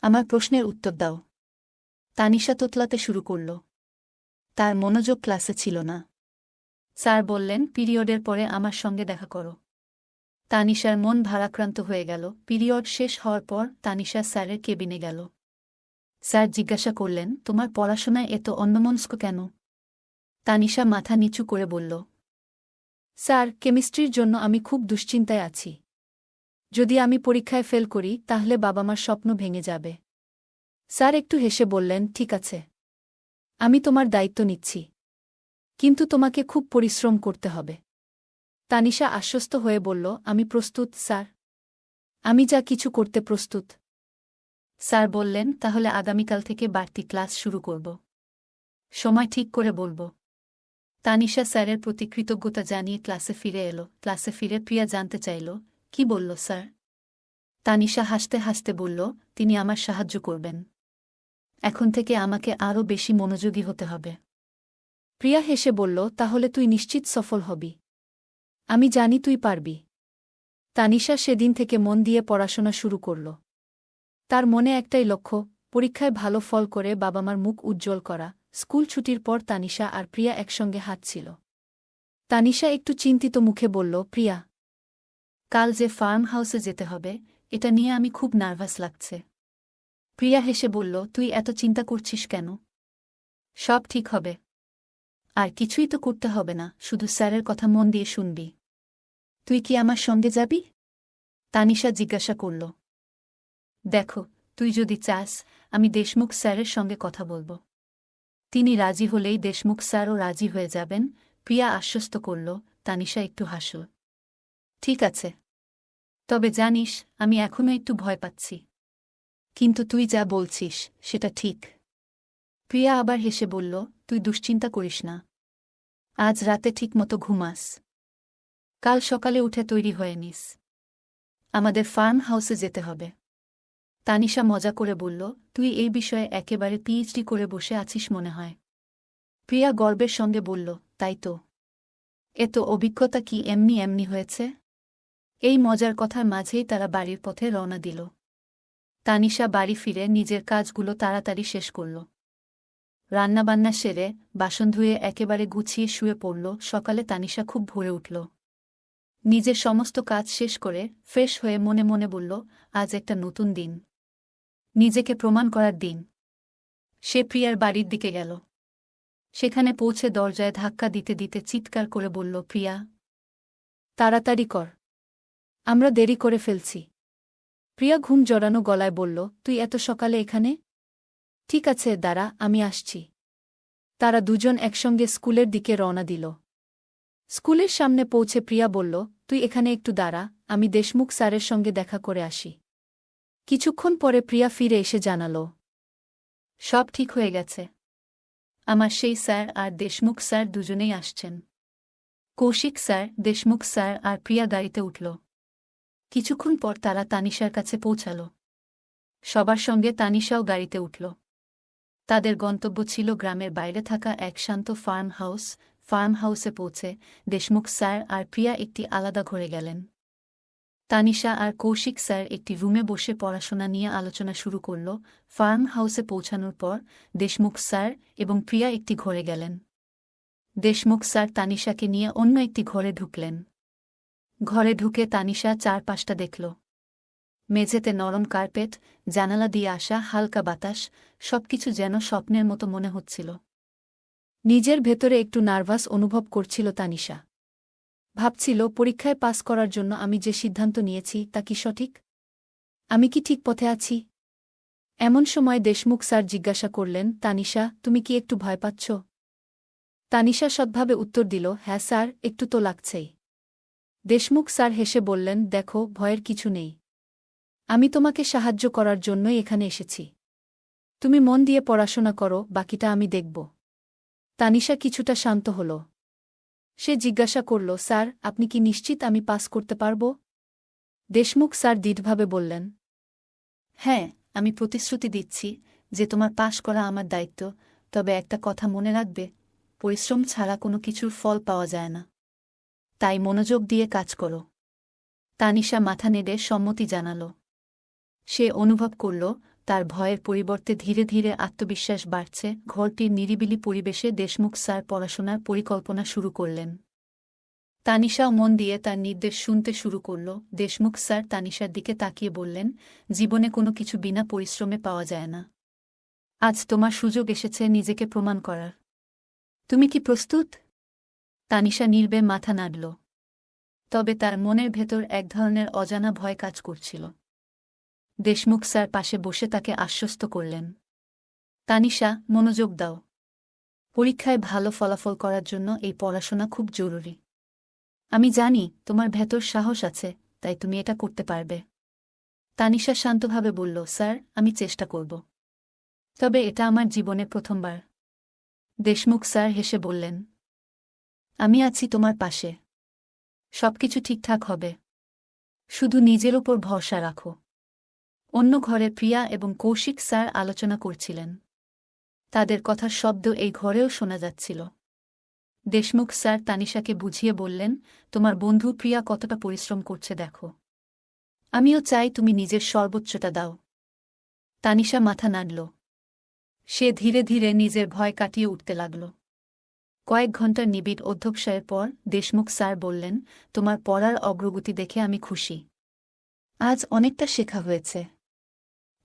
Speaker 1: আমার প্রশ্নের উত্তর দাও। তানিশা তোতলাতে শুরু করল। তার মনোযোগ ক্লাসে ছিল না। স্যার বললেন, পিরিয়ডের পরে আমার সঙ্গে দেখা করো। তানিশার মন ভারাক্রান্ত হয়ে গেল। পিরিয়ড শেষ হওয়ার পর তানিশা স্যারের কেবিনে গেল। স্যার জিজ্ঞাসা করলেন, তোমার পড়াশোনায় এত অন্যমনস্ক কেন? তানিশা মাথা নিচু করে বলল, স্যার, কেমিস্ট্রির জন্য আমি খুব দুশ্চিন্তায় আছি। যদি আমি পরীক্ষায় ফেল করি তাহলে বাবা মার স্বপ্ন ভেঙে যাবে। স্যার একটু হেসে বললেন, ঠিক আছে, আমি তোমার দায়িত্ব নিচ্ছি। কিন্তু তোমাকে খুব পরিশ্রম করতে হবে। তানিশা আশ্বস্ত হয়ে বলল, আমি প্রস্তুত স্যার। আমি যা কিছু করতে প্রস্তুত। স্যার বললেন, তাহলে আগামীকাল থেকে বাড়তি ক্লাস শুরু করব। সময় ঠিক করে বলবো। তানিশা স্যারের প্রতি কৃতজ্ঞতা জানিয়ে ক্লাসে ফিরে এলো। ক্লাসে ফিরে প্রিয়া জানতে চাইল, কি বলল স্যার? তানিশা হাসতে হাসতে বলল, তিনি আমার সাহায্য করবেন। এখন থেকে আমাকে আরও বেশি মনোযোগী হতে হবে। প্রিয়া হেসে বলল, তাহলে তুই নিশ্চিত সফল হবি। আমি জানি তুই পারবি। তানিশা সেদিন থেকে মন দিয়ে পড়াশোনা শুরু করল। তার মনে একটাই লক্ষ্য, পরীক্ষায় ভালো ফল করে বাবা মার মুখ উজ্জ্বল করা। স্কুল ছুটির পর তানিশা আর প্রিয়া একসঙ্গে হাঁটছিল। তানিশা একটু চিন্তিত মুখে বলল, প্রিয়া, কাল যে ফার্ম হাউসে যেতে হবে, এটা নিয়ে আমি খুব নার্ভাস লাগছে। প্রিয়া হেসে বলল, তুই এত চিন্তা করছিস কেন? সব ঠিক হবে। আর কিছুই তো করতে হবে না, শুধু স্যারের কথা মন দিয়ে শুনবি। তুই কি আমার সঙ্গে যাবি? তানিশা জিজ্ঞাসা করল। দেখো, তুই যদি চাস, আমি দেশমুখ স্যারের সঙ্গে কথা বলব। তিনি রাজি হলেই দেশমুখ স্যারও রাজি হয়ে যাবেন, প্রিয়া আশ্বস্ত করল। তানিশা একটু হাসল। ঠিক আছে। তবে জানিস, আমি এখনও একটু ভয় পাচ্ছি। কিন্তু তুই যা বলছিস সেটা ঠিক। প্রিয়া আবার হেসে বলল, তুই দুশ্চিন্তা করিস না। আজ রাতে ঠিকমতো ঘুমাস। কাল সকালে উঠে তৈরি হয়ে নিস। আমাদের ফার্ম হাউসে যেতে হবে। তানিশা মজা করে বলল, তুই এই বিষয়ে একেবারে পিএইচডি করে বসে আছিস মনে হয়। প্রিয়া গর্বের সঙ্গে বলল, তাই তো। এত অভিজ্ঞতা কি এমনি এমনি হয়েছে? এই মজার কথার মাঝেই তারা বাড়ির পথে রওনা দিল। তানিশা বাড়ি ফিরে নিজের কাজগুলো তাড়াতাড়ি শেষ করল। রান্নাবান্না সেরে, বাসন ধুয়ে একেবারে গুছিয়ে শুয়ে পড়ল। সকালে তানিশা খুব ভোরে উঠল। নিজের সমস্ত কাজ শেষ করে ফ্রেশ হয়ে মনে মনে বলল, আজ একটা নতুন দিন। নিজেকে প্রমাণ করার দিন। সে প্রিয়ার বাড়ির দিকে গেল। সেখানে পৌঁছে দরজায় ধাক্কা দিতে দিতে চিৎকার করে বলল, প্রিয়া, তাড়াতাড়ি কর, আমরা দেরি করে ফেলছি। প্রিয়া ঘুম জড়ানো গলায় বলল, তুই এত সকালে এখানে? ঠিক আছে, দাঁড়া, আমি আসছি। তারা দুজন একসঙ্গে স্কুলের দিকে রওনা দিল। স্কুলের সামনে পৌঁছে প্রিয়া বলল, তুই এখানে একটু দাঁড়া, আমি দেশমুখ স্যারের সঙ্গে দেখা করে আসি। কিছুক্ষণ পরে প্রিয়া ফিরে এসে জানাল, সব ঠিক হয়ে গেছে। আমার সেই স্যার আর দেশমুখ স্যার দুজনেই আসছেন। কৌশিক স্যার, দেশমুখ স্যার আর প্রিয়া গাড়িতে উঠল। কিছুক্ষণ পর তারা তানিশার কাছে পৌঁছাল। সবার সঙ্গে তানিশাও গাড়িতে উঠল। তাদের গন্তব্য ছিল গ্রামের বাইরে থাকা এক শান্ত ফার্ম হাউস। ফার্ম হাউসে পৌঁছে দেশমুখ স্যার আর প্রিয়া একটি আলাদা ঘরে গেলেন। তানিশা আর কৌশিক স্যার একটি রুমে বসে পড়াশোনা নিয়ে আলোচনা শুরু করল। ফার্ম হাউসে পৌঁছানোর পর দেশমুখ স্যার এবং প্রিয়া একটি ঘরে গেলেন। দেশমুখ স্যার তানিশাকে নিয়ে অন্য একটি ঘরে ঢুকলেন। ঘরে ঢুকে তানিশা চারপাশটা দেখল। মেঝেতে নরম কার্পেট, জানালা দিয়ে আসা হালকা বাতাস, সবকিছু যেন স্বপ্নের মতো মনে হচ্ছিল। নিজের ভেতরে একটু নার্ভাস অনুভব করছিল তানিশা। ভাবছিল, পরীক্ষায় পাস করার জন্য আমি যে সিদ্ধান্ত নিয়েছি তা কি সঠিক? আমি কি ঠিক পথে আছি? এমন সময় দেশমুখ স্যার জিজ্ঞাসা করলেন, তানিশা, তুমি কি একটু ভয় পাচ্ছ? তানিশা সৎভাবে উত্তর দিল, হ্যাঁ স্যার, একটু তো লাগছেই। দেশমুখ স্যার হেসে বললেন, দেখো, ভয়ের কিছু নেই। আমি তোমাকে সাহায্য করার জন্যই এখানে এসেছি। তুমি মন দিয়ে পড়াশোনা করো, বাকিটা আমি দেখব। তানিশা কিছুটা শান্ত হল। সে জিজ্ঞাসা করল, স্যার, আপনি কি নিশ্চিত আমি পাস করতে পারব? দেশমুখ স্যার দৃঢ়ভাবে বললেন, হ্যাঁ, আমি প্রতিশ্রুতি দিচ্ছি যে তোমার পাস করা আমার দায়িত্ব। তবে একটা কথা মনে রাখবে, পরিশ্রম ছাড়া কোনো কিছুর ফল পাওয়া যায় না। তাই মনোযোগ দিয়ে কাজ করো। তানিশা মাথা নেড়ে সম্মতি জানাল। সে অনুভব করল, তার ভয়ের পরিবর্তে ধীরে ধীরে আত্মবিশ্বাস বাড়ছে। ঘরটির নিরিবিলি পরিবেশে দেশমুখ স্যার পড়াশোনার পরিকল্পনা শুরু করলেন। তানিশাও মন দিয়ে তার নির্দেশ শুনতে শুরু করল। দেশমুখ স্যার তানিশার দিকে তাকিয়ে বললেন, জীবনে কোনো কিছু বিনা পরিশ্রমে পাওয়া যায় না। আজ তোমার সুযোগ এসেছে নিজেকে প্রমাণ করার। তুমি কি প্রস্তুত? তানিশা নির্বে মাথা নাড়ল। তবে তার মনের ভেতর এক ধরনের অজানা ভয় কাজ করছিল। দেশমুখ স্যার পাশে বসে তাকে আশ্বস্ত করলেন, তানিশা, মনোযোগ দাও। পরীক্ষায় ভালো ফলাফল করার জন্য এই পড়াশোনা খুব জরুরি। আমি জানি তোমার ভেতর সাহস আছে, তাই তুমি এটা করতে পারবে। তানিশা শান্তভাবে বলল, স্যার, আমি চেষ্টা করব। তবে এটা আমার জীবনে প্রথমবার। দেশমুখ স্যার হেসে বললেন, আমি আছি তোমার পাশে। সবকিছু ঠিকঠাক হবে। শুধু নিজের ওপর ভরসা রাখো। অন্য ঘরে প্রিয়া এবং কৌশিক স্যার আলোচনা করছিলেন। তাদের কথার শব্দ এই ঘরেও শোনা যাচ্ছিল। দেশমুখ স্যার তানিশাকে বুঝিয়ে বললেন, তোমার বন্ধু প্রিয়া কতটা পরিশ্রম করছে দেখো। আমিও চাই তুমি নিজের সর্বোচ্চটা দাও। তানিশা মাথা নাড়ল। সে ধীরে ধীরে নিজের ভয় কাটিয়ে উঠতে লাগল। কয়েক ঘণ্টার নিবিড় অধ্যবসায়ের পর দেশমুখ স্যার বললেন, তোমার পড়ার অগ্রগতি দেখে আমি খুশি। আজ অনেকটা শেখা হয়েছে।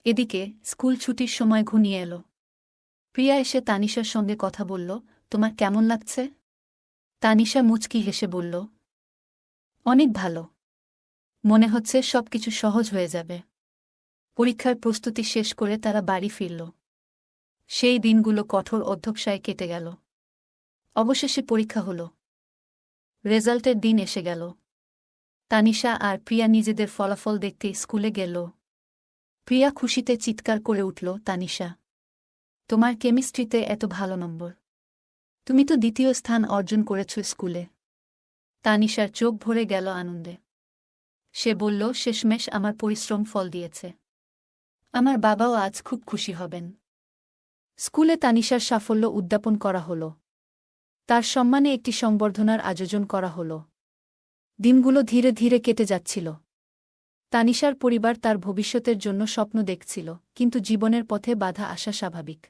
Speaker 1: এদিকে স্কুল ছুটির সময় ঘনিয়ে এল। প্রিয়া এসে তানিশার সঙ্গে কথা বলল, তোমার কেমন লাগছে? তানিশা মুচকি হেসে বলল, অনেক ভালো। মনে হচ্ছে সবকিছু সহজ হয়ে যাবে। পরীক্ষার প্রস্তুতি শেষ করে তারা বাড়ি ফিরল। সেই দিনগুলো কঠোর অধ্যবসায়ে কেটে গেল। অবশেষে পরীক্ষা হল। রেজাল্টের দিন এসে গেল। তানিশা আর প্রিয়া নিজেদের ফলাফল দেখতে স্কুলে গেল। প্রিয়া খুশিতে চিৎকার করে উঠল, তানিশা, তোমার কেমিস্ট্রিতে এত ভালো নম্বর! তুমি তো দ্বিতীয় স্থান অর্জন করেছ স্কুলে। তানিশার চোখ ভরে গেল আনন্দে। সে বলল, শেষমেশ আমার পরিশ্রম ফল দিয়েছে। আমার বাবাও আজ খুব খুশি হবেন। স্কুলে তানিশার সাফল্য উদ্যাপন করা হল। তার সম্মানে একটি সংবর্ধনার আয়োজন করা হল। দিনগুলো ধীরে ধীরে কেটে যাচ্ছিল। তানিশার পরিবার তার ভবিষ্যতের জন্য স্বপ্ন দেখছিল, কিন্তু জীবনের পথে বাধা আসা স্বাভাবিক।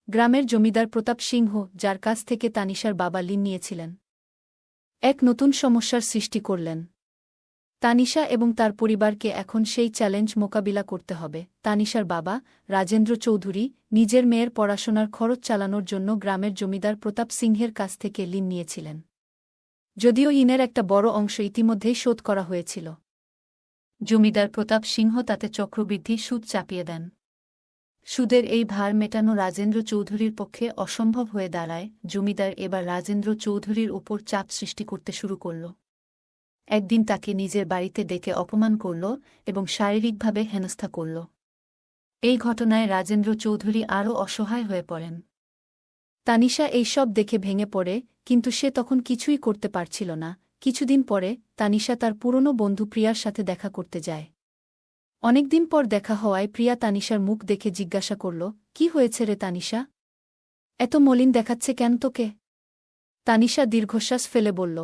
Speaker 1: গ্রামের জমিদার প্রতাপ সিংহ, যার কাছ থেকে তানিশার বাবা ঋণ নিয়েছিলেন, এক নতুন সমস্যার সৃষ্টি করলেন। তানিশা এবং তার পরিবারকে এখন সেই চ্যালেঞ্জ মোকাবিলা করতে হবে। তানিশার বাবা, রাজেন্দ্র চৌধুরী, নিজের মেয়ের পড়াশোনার খরচ চালানোর জন্য গ্রামের জমিদার প্রতাপ সিংহের কাছ থেকে ঋণ নিয়েছিলেন। যদিও ঋণের একটা বড় অংশ ইতিমধ্যেই শোধ করা হয়েছিল, জমিদার প্রতাপ সিংহ তাতে চক্রবৃদ্ধি সুদ চাপিয়ে দেন। সুদের এই ভার মেটানো রাজেন্দ্র চৌধুরীর পক্ষে অসম্ভব হয়ে দাঁড়ায়। জমিদার এবার রাজেন্দ্র চৌধুরীর ওপর চাপ সৃষ্টি করতে শুরু করল। একদিন তাকে নিজের বাড়িতে ডেকে অপমান করল এবং শারীরিকভাবে হেনস্থা করল। এই ঘটনায় রাজেন্দ্র চৌধুরী আরও অসহায় হয়ে পড়েন। তানিশা এইসব দেখে ভেঙে পড়ে, কিন্তু সে তখন কিছুই করতে পারছিল না। কিছুদিন পরে তানিশা তার পুরনো বন্ধু প্রিয়ার সাথে দেখা করতে যায়। অনেকদিন পর দেখা হওয়ায় প্রিয়া তানিশার মুখ দেখে জিজ্ঞাসা করল, কি হয়েছে রে তানিশা? এত মলিন দেখাচ্ছে কেন তোকে? তানিশা দীর্ঘশ্বাস ফেলে বলল,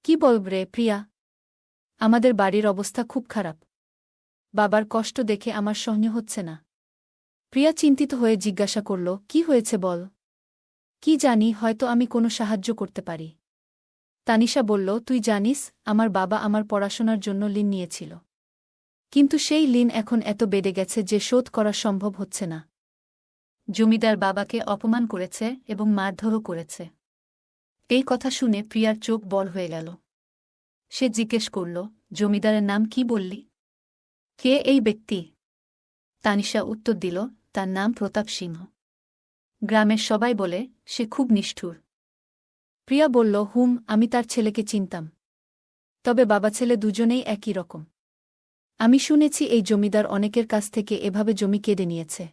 Speaker 1: কি বলব রে প্রিয়া, আমাদের বাড়ির অবস্থা খুব খারাপ। বাবার কষ্ট দেখে আমার সহ্য হচ্ছে না। প্রিয়া চিন্তিত হয়ে জিজ্ঞাসা করল, কি হয়েছে বল। কি জানি, হয়তো আমি কোনো সাহায্য করতে পারি। তানিশা বলল, তুই জানিস, আমার বাবা আমার পড়াশোনার জন্য ঋণ নিয়েছিল, কিন্তু সেই ঋণ এখন এত বেড়ে গেছে যে শোধ করা সম্ভব হচ্ছে না। জমিদার বাবাকে অপমান করেছে এবং মারধরও করেছে। এই কথা শুনে প্রিয়ার চোখ বড় হয়ে গেল। সে জিজ্ঞেস করল, জমিদারের নাম কি বললি? কে এই ব্যক্তি? তানিশা উত্তর দিল, তার নাম প্রতাপ সিংহ। গ্রামের সবাই বলে সে খুব নিষ্ঠুর। প্রিয়া বলল, আমি তার ছেলেকে চিনতাম, তবে বাবা ছেলে দুজনেই একই রকম। আমি শুনেছি এই জমিদার অনেকের কাছ থেকে এভাবে জমি কেড়ে নিয়েছে।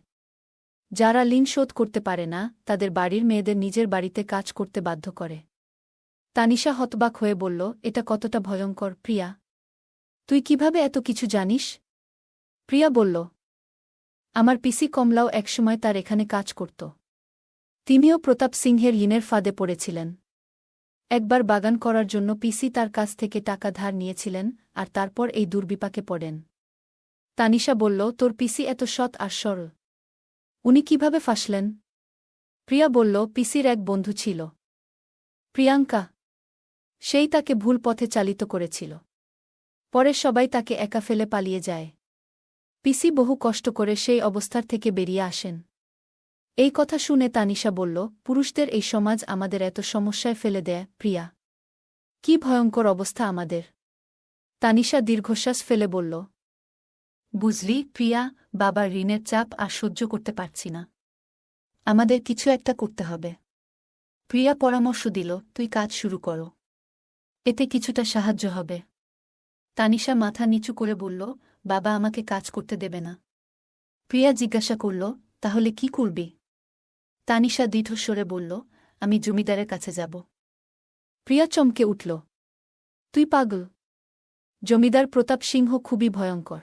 Speaker 1: যারা ঋণ শোধ করতে পারে না, তাদের বাড়ির মেয়েদের নিজের বাড়িতে কাজ করতে বাধ্য করে। তানিশা হতবাক হয়ে বলল, এটা কতটা ভয়ঙ্কর প্রিয়া? তুই কিভাবে এত কিছু জানিস? প্রিয়া বলল, আমার পিসি কমলাও একসময় তার এখানে কাজ করত। তিনিও প্রতাপ সিংহের ঋণের ফাঁদে পড়েছিলেন। একবার বাগান করার জন্য পিসি তার কাছ থেকে টাকা ধার নিয়েছিলেন, আর তারপর এই দুর্বিপাকে পড়েন। তানিশা বলল, তোর পিসি এত সৎ আর সরল, উনি কিভাবে ফাঁসলেন? প্রিয়া বলল, পিসির এক বন্ধু ছিল, প্রিয়াঙ্কা। সেই তাকে ভুল পথে চালিত করেছিল। পরে সবাই তাকে একা ফেলে পালিয়ে যায়। পিসি বহু কষ্ট করে সেই অবস্থার থেকে বেরিয়ে আসেন। এই কথা শুনে তানিশা বলল, পুরুষদের এই সমাজ আমাদের এত সমস্যায় ফেলে দেয় প্রিয়া। কি ভয়ঙ্কর অবস্থা আমাদের। তানিশা দীর্ঘশ্বাস ফেলে বলল, বুঝলি প্রিয়া, বাবার ঋণের চাপ আর সহ্য করতে পারছি না। আমাদের কিছু একটা করতে হবে। প্রিয়া পরামর্শ দিল, তুই কাজ শুরু করো, এতে কিছুটা সাহায্য হবে। তানিশা মাথা নিচু করে বলল, বাবা আমাকে কাজ করতে দেবে না। প্রিয়া জিজ্ঞাসা করল, তাহলে কি করবি? তানিশা দৃঢ়স্বরে বলল, আমি জমিদারের কাছে যাব। প্রিয়া চমকে উঠল, তুই পাগল? জমিদার প্রতাপ সিংহ খুবই ভয়ঙ্কর।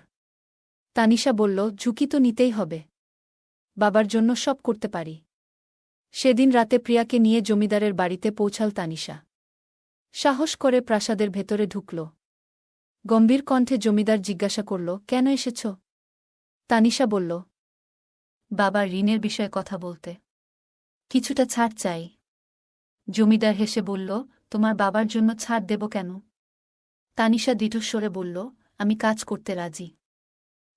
Speaker 1: তানিশা বলল, ঝুঁকি তো নিতেই হবে। বাবার জন্য সব করতে পারি। সেদিন রাতে প্রিয়াকে নিয়ে জমিদারের বাড়িতে পৌঁছাল তানিশা। সাহস করে প্রাসাদের ভেতরে ঢুকল। গম্ভীর কণ্ঠে জমিদার জিজ্ঞাসা করল, কেন এসেছ? তানিশা বলল, বাবার ঋণের বিষয়ে কথা বলতে। কিছুটা ছাড় চাই। জমিদার হেসে বলল, তোমার বাবার জন্য ছাড় দেব কেন? তানিশা দৃঢ়স্বরে বলল, আমি কাজ করতে রাজি,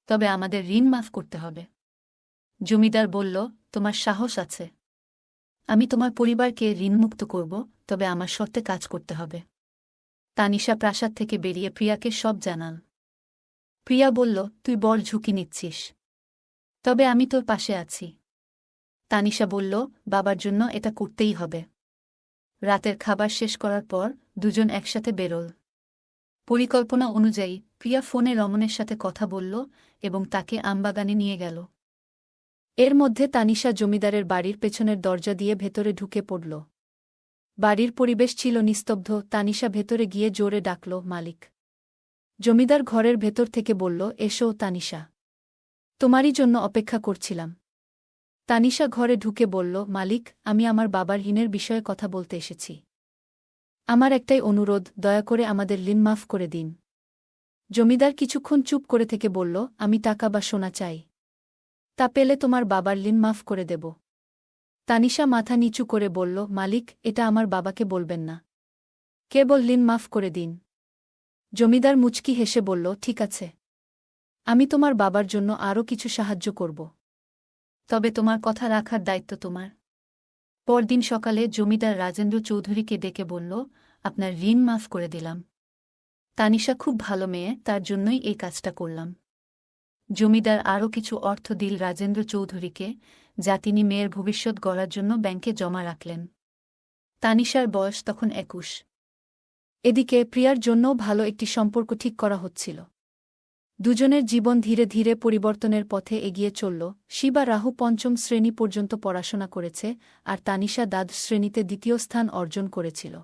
Speaker 1: তবে আমাদের ঋণ মাফ করতে হবে। জমিদার বলল, তোমার সাহস আছে। আমি তোমার পরিবারকে ঋণমুক্ত করব, তবে আমার শর্তে কাজ করতে হবে। তানিশা প্রাসাদ থেকে বেরিয়ে প্রিয়াকে সব জানাল। প্রিয়া বলল, তুই বড় ঝুঁকি নিচ্ছিস। তবে আমি তোর পাশে আছি। তানিশা বলল, বাবার জন্য এটা করতেই হবে। রাতের খাবার শেষ করার পর দুজন একসাথে বেরোল। পরিকল্পনা অনুযায়ী প্রিয়া ফোনে রমনের সাথে কথা বলল এবং তাকে আমবাগানে নিয়ে গেল। এর মধ্যে তানিশা জমিদারের বাড়ির পেছনের দরজা দিয়ে ভেতরে ঢুকে পড়ল। বাড়ির পরিবেশ ছিল নিস্তব্ধ। তানিশা ভেতরে গিয়ে জোরে ডাকল, মালিক। জমিদার ঘরের ভেতর থেকে বলল, এসো তানিশা, তোমারই জন্য অপেক্ষা করছিলাম। তানিশা ঘরে ঢুকে বলল, মালিক, আমি আমার বাবার ঋণের বিষয়ে কথা বলতে এসেছি। আমার একটাই অনুরোধ, দয়া করে আমাদের ঋণ মাফ করে দিন। জমিদার কিছুক্ষণ চুপ করে থেকে বলল, আমি টাকা বা সোনা চাই। তা পেলে তোমার বাবার ঋণ মাফ করে দেব। তানিশা মাথা নিচু করে বলল, মালিক, এটা আমার বাবাকে বলবেন না। কেবল ঋণ মাফ করে দিন। জমিদার মুচকি হেসে বলল, ঠিক আছে, আমি তোমার বাবার জন্য আরও কিছু সাহায্য করব। তবে তোমার কথা রাখার দায়িত্ব তোমার। পরদিন সকালে জমিদার রাজেন্দ্র চৌধুরীকে ডেকে বলল, আপনার ঋণ মাফ করে দিলাম। তানিশা খুব ভালো মেয়ে, তার জন্যই এই কাজটা করলাম। জমিদার আরও কিছু অর্থ দিল রাজেন্দ্র চৌধুরীকে, যা তিনি মেয়ের ভবিষ্যৎ গড়ার জন্য ব্যাংকে জমা রাখলেন। তানিশার বয়স তখন 21। এদিকে প্রিয়ার জন্যও ভালো একটি সম্পর্ক ঠিক করা হচ্ছিল। দুজনের জীবন ধীরে ধীরে পরিবর্তনের পথে এগিয়ে চলল। শিবা রাহু পঞ্চম শ্রেণী পর্যন্ত পড়াশোনা করেছে, আর তানিশা দ্বাদশ শ্রেণীতে দ্বিতীয় স্থান অর্জন করেছিল।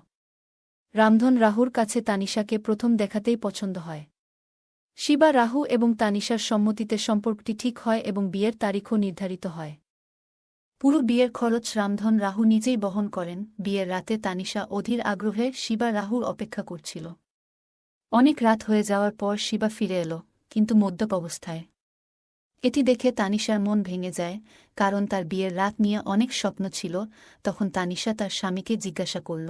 Speaker 1: রামধন রাহুর কাছে তানিশাকে প্রথম দেখাতেই পছন্দ হয়। শিবা রাহু এবং তানিশার সম্মতিতে সম্পর্কটি ঠিক হয় এবং বিয়ের তারিখও নির্ধারিত হয়। পুরো বিয়ের খরচ রামধন রাহু নিজেই বহন করেন। বিয়ের রাতে তানিশা অধীর আগ্রহে শিবা রাহুর অপেক্ষা করছিল। অনেক রাত হয়ে যাওয়ার পর শিবা ফিরে এলো, কিন্তু মদ্যপ অবস্থায়। এটি দেখে তানিশার মন ভেঙে যায়, কারণ তার বিয়ের রাত নিয়ে অনেক স্বপ্ন ছিল। তখন তানিশা তার স্বামীকে জিজ্ঞাসা করল,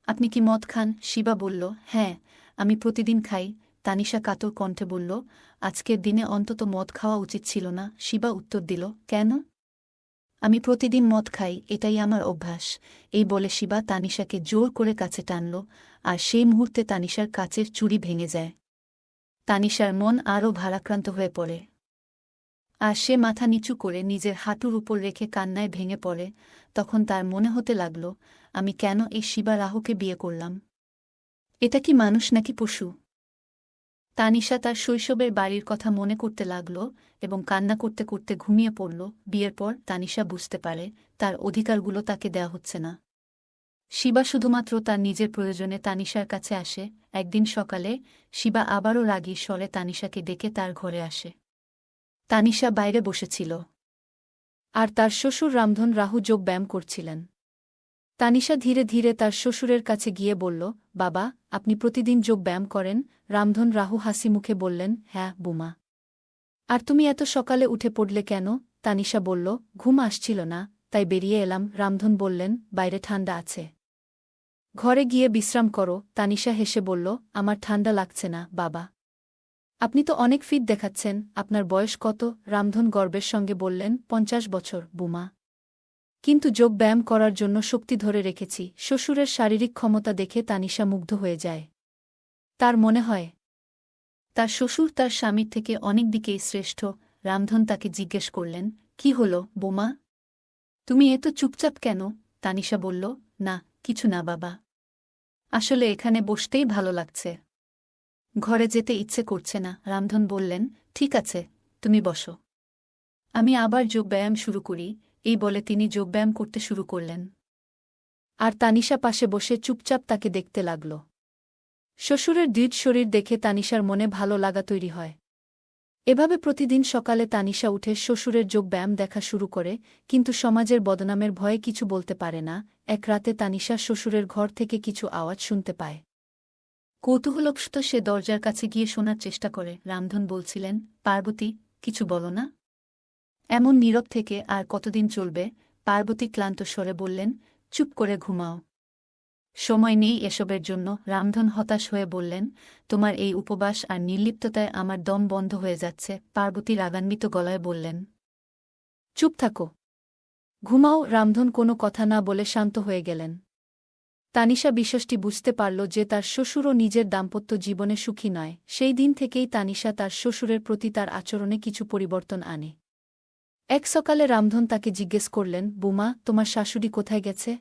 Speaker 1: আপনি কি মদ খান? শিবা বলল, হ্যাঁ, আমি প্রতিদিন খাই। তানিশা কাতর কণ্ঠে বলল, আজকের দিনে অন্তত মদ খাওয়া উচিত ছিল না। শিবা উত্তর দিল, কেন? আমি প্রতিদিন মদ খাই, এটাই আমার অভ্যাস। এই বলে শিবা তানিশাকে জোর করে কাছে টানল, আর সেই মুহূর্তে তানিশার কাচের চুড়ি ভেঙে যায়। তানিশার মন আরও ভারাক্রান্ত হয়ে পড়ে, আর সে মাথা নিচু করে নিজের হাঁটুর উপর রেখে কান্নায় ভেঙে পড়ে। তখন তার মনে হতে লাগল, আমি কেন এই শিবা রাহুকে বিয়ে করলাম? এটা কি মানুষ নাকি পশু? তানিশা তার শৈশবের বাড়ির কথা মনে করতে লাগল এবং কান্না করতে করতে ঘুমিয়ে পড়ল। বিয়ের পর তানিশা বুঝতে পারে তার অধিকারগুলো তাকে দেয়া হচ্ছে না। শিবা শুধুমাত্র তার নিজের প্রয়োজনে তানিশার কাছে আসে। একদিন সকালে শিবা আবারও রাগী স্বরে তানিশাকে ডেকে তার ঘরে আসে। তানিশা বাইরে বসেছিল, আর তার শ্বশুর রামধন রাহু যোগ ব্যায়াম করছিলেন। তানিশা ধীরে ধীরে তার শ্বশুরের কাছে গিয়ে বলল, বাবা, আপনি প্রতিদিন যোগ ব্যায়াম করেন? রামধন রাহু হাসি মুখে বললেন, হ্যাঁ বুমা। আর তুমি এত সকালে উঠে পড়লে কেন? তানিশা বলল, ঘুম আসছিল না, তাই বেরিয়ে এলাম। রামধন বললেন, বাইরে ঠান্ডা আছে, ঘরে গিয়ে বিশ্রাম করো। তানিশা হেসে বলল, আমার ঠান্ডা লাগছে না বাবা, আপনি তো অনেক ফিট দেখাচ্ছেন। আপনার বয়স কত? রামধন গর্বের সঙ্গে বললেন, 50 বছর বুমা। কিন্তু যোগ ব্যায়াম করার জন্য শক্তি ধরে রেখেছি। শ্বশুরের শারীরিক ক্ষমতা দেখে তানিশা মুগ্ধ হয়ে যায়। তার মনে হয় তার শ্বশুর তার স্বামীর থেকে অনেক দিকেই শ্রেষ্ঠ। রামধন তাকে জিজ্ঞেস করলেন, কি হল বোমা, তুমি এত চুপচাপ কেন? তানিশা বলল, না কিছু না বাবা, আসলে এখানে বসতেই ভালো লাগছে, ঘরে যেতে ইচ্ছে করছে না। রামধন বললেন, ঠিক আছে, তুমি বসো, আমি আবার যোগব্যায়াম শুরু করি। এই বলে তিনি যোগব্যায়াম করতে শুরু করলেন, আর তানিশা পাশে বসে চুপচাপ তাকে দেখতে লাগল। শ্বশুরের দৃঢ় শরীর দেখে তানিশার মনে ভালো লাগা তৈরি হয়। এভাবে প্রতিদিন সকালে তানিশা উঠে শ্বশুরের যোগব্যায়াম দেখা শুরু করে, কিন্তু সমাজের বদনামের ভয়ে কিছু বলতে পারে না। এক রাতে তানিশা শ্বশুরের ঘর থেকে কিছু আওয়াজ শুনতে পায়। কৌতূহলবশত সে দরজার কাছে গিয়ে শোনার চেষ্টা করে। রামধন বলছিলেন, পার্বতী, কিছু বলো না। এমন নীরব থেকে আর কতদিন চলবে? পার্বতী ক্লান্ত স্বরে বললেন, চুপ করে ঘুমাও, সময় নেই এসবের জন্য। রামধন হতাশ হয়ে বললেন, তোমার এই উপবাস আর নির্লিপ্ততায় আমার দম বন্ধ হয়ে যাচ্ছে। পার্বতী রাগান্বিত গলায় বললেন, চুপ থাকো, ঘুমাও। রামধন কোনো কথা না বলে শান্ত হয়ে গেলেন। তানিশা বিষয়টি বুঝতে পারল যে তার শ্বশুরও নিজের দাম্পত্য জীবনে সুখী নয়। সেই দিন থেকেই তানিশা তার শ্বশুরের প্রতি তার আচরণে কিছু পরিবর্তন আনে। এক সকালে রামধন তাকে জিজ্ঞেস করলেন, বুমা, তোমার শাশুড়ি কোথায় গেছে?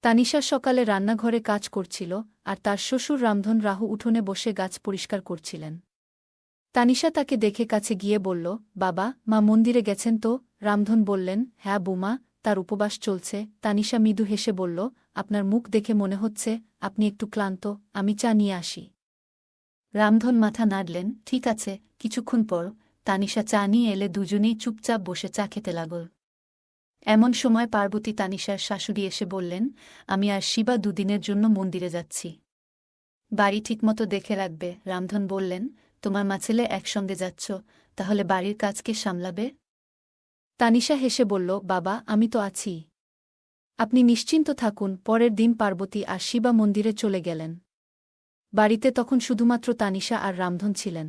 Speaker 1: তানিশা সকালে রান্নাঘরে কাজ করছিল, আর তার শ্বশুর রামধন রাহু উঠোনে বসে গাছ পরিষ্কার করছিলেন। তানিশা তাকে দেখে কাছে গিয়ে বলল, বাবা, মা মন্দিরে গেছেন তো? রামধন বললেন, হ্যাঁ বুমা, তার উপবাস চলছে। তানিশা মৃদু হেসে বলল, আপনার মুখ দেখে মনে হচ্ছে আপনি একটু ক্লান্ত, আমি চা নিয়ে আসি। রামধন মাথা নাড়লেন, ঠিক আছে। কিছুক্ষণ পর তানিশা চা নিয়ে এলে দুজনেই চুপচাপ বসে চা খেতে লাগল। এমন সময় পার্বতী তানিশার শাশুড়ি এসে বললেন, আমি আর শিবা দুদিনের জন্য মন্দিরে যাচ্ছি। বাড়ি ঠিকমতো দেখে রাখবে। রামধন বললেন, তোমার মা ছেলে একসঙ্গে যাচ্ছ, তাহলে বাড়ির কাজ কে সামলাবে? তানিশা হেসে বলল, বাবা, আমি তো আছি। আপনি নিশ্চিন্ত থাকুন। পরের দিন পার্বতী আর শিবা মন্দিরে চলে গেলেন। বাড়িতে তখন শুধুমাত্র তানিশা আর রামধন ছিলেন।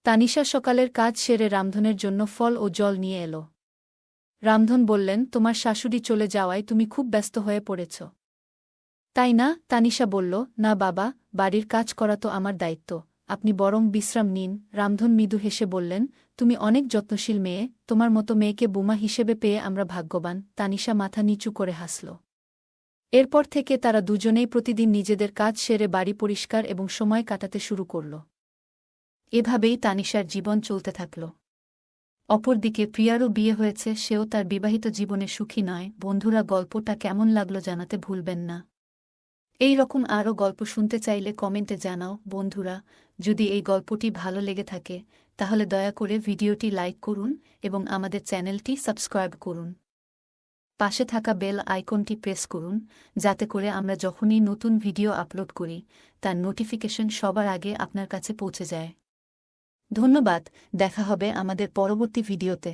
Speaker 1: তানিশা সকালের কাজ সেরে রামধনের জন্য ফল ও জল নিয়ে এল। রামধন বললেন, তোমার শাশুড়ি চলে যাওয়ায় তুমি খুব ব্যস্ত হয়ে পড়েছ, তাই না? তানিশা বলল, না বাবা, বাড়ির কাজ করা তো আমার দায়িত্ব, আপনি বরং বিশ্রাম নিন। রামধন মৃদু হেসে বললেন, তুমি অনেক যত্নশীল মেয়ে, তোমার মতো মেয়েকে বুমা হিসেবে পেয়ে আমরা ভাগ্যবান। তানিশা মাথা নিচু করে হাসল। এরপর থেকে তারা দুজনেই প্রতিদিন নিজেদের কাজ সেরে বাড়ি পরিষ্কার এবং সময় কাটাতে শুরু করল। এভাবেই তানিশার জীবন চলতে থাকল। অপরদিকে প্রিয়ারও বিয়ে হয়েছে, সেও তার বিবাহিত জীবনে সুখী নয়। বন্ধুরা, গল্পটা কেমন লাগলো জানাতে ভুলবেন না। এই রকম আরও গল্প শুনতে চাইলে কমেন্টে জানাও। বন্ধুরা, যদি এই গল্পটি ভালো লেগে থাকে তাহলে দয়া করে ভিডিওটি লাইক করুন এবং আমাদের চ্যানেলটি সাবস্ক্রাইব করুন। পাশে থাকা বেল আইকনটি প্রেস করুন, যাতে করে আমরা যখনই নতুন ভিডিও আপলোড করি তার নোটিফিকেশন সবার আগে আপনার কাছে পৌঁছে যায়। ধন্যবাদ, দেখা হবে আমাদের পরবর্তী ভিডিওতে।